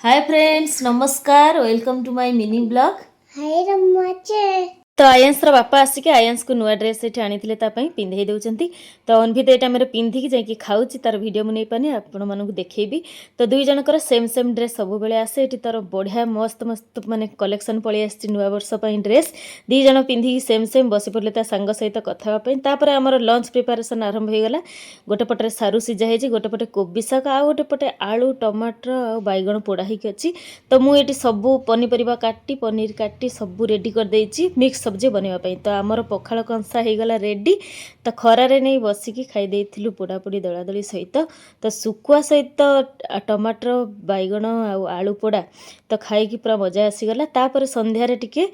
हाय friends नमस्कार welcome to my mini blog. Hi रम्माचे तो आयांस बापा आसिक आयांस को नुआ ड्रेस ये आनी पिंधे दौरान तो अनभित ये टाइम पिंधिकी जाकि खाऊँ तार भिडियो मुझे पानी आपण मानक देखी। तो दुई जनकर सेम सेम ड्रेस सब बेले आसे ये तार बढ़िया मस्त मस्त माने कलेक्शन पलि आसी नुआ वर्ष ड्रेस दी जन पिंधिकी सेम सेम बसी पड़े ता सांग सहित कथापी आमर लंच प्रिपारेसन आरंभ हो गला। गोटे पटे सारू सिझा है गोटे पटे कोबी शाग आ गोटे पटे आलू टमाटर आ बैगण पोड़ा होगी अच्छी। तो मुझे सबू पनीपरिया काटी पनीर काटी सबू रेडी कर देछि मिक्स सब्जी बनवाई। तो आमर पखाल कंसा हो गला रेडी। तो खरारे नहीं बसिकी खाई पोड़ापोड़ी दलादली सहित तो सुकुआ सहित टमाटर बैगण आलू पोड़ा तो खाई पूरा मजा आसीगला। तापर संध्यारे टिके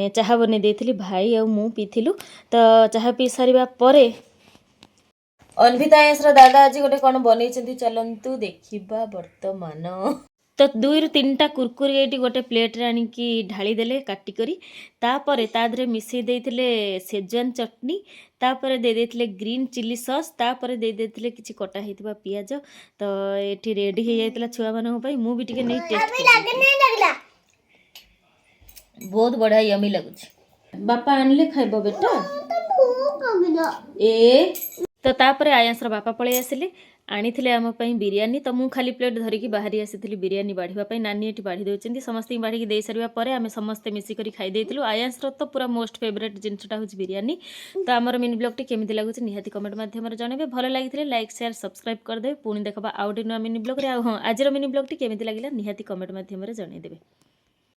चाहा बन देती भाई आ मु पीथिलु। तो चाहा पी सारिबा परे अनभिता आयसर दादा आज गोटे कौन बन चलतु देखा बर्तमान। तो 2 ରୁ 3टा कुरकुरी ये गोटे प्लेट रे आनिकी ढाली देले काटिकरी तापरे तादरे मिसई देइथिले सेजवान चटनी तापरे दे देइथिले ग्रीन चिली सॉस तापरे दे देइथिले किछि कटा हेतिबा पियाज। तो एठी रेडी हे जाइतला छुआ मानन पई मु भी टिके नै टेस्ट लगला बहुत बढ़िया यमी लागुछ। बापा आनले खाइबो बेटा ए। तो तापरे आयांसर बापा पळै आसिले आनी आम बिरियानी। तो मुझे खाली प्लेट धरिकी बाहरी आसी बिरियानी बाढ़ापी नानी ये बाढ़ी दौरान समस्त बाढ़ी दे सारे आम समस्ते मिसिक खाईदेलु। आयांसर तो पूरा मोस्ट फेवरेट जिनटा हूँ बिरियानी। तो आमर मिनी ब्लॉग केमी लगुच निहाती कमेंट माध्यम जनइबे भल लगी लाइक शेयर सब्सक्राइब करदे पुणी देखा आउ नुआ मिनी ब्लॉग रे। हाँ आज मिनी ब्लॉग केमी लगे निहाती कमेंट माध्यम जनइदेवे।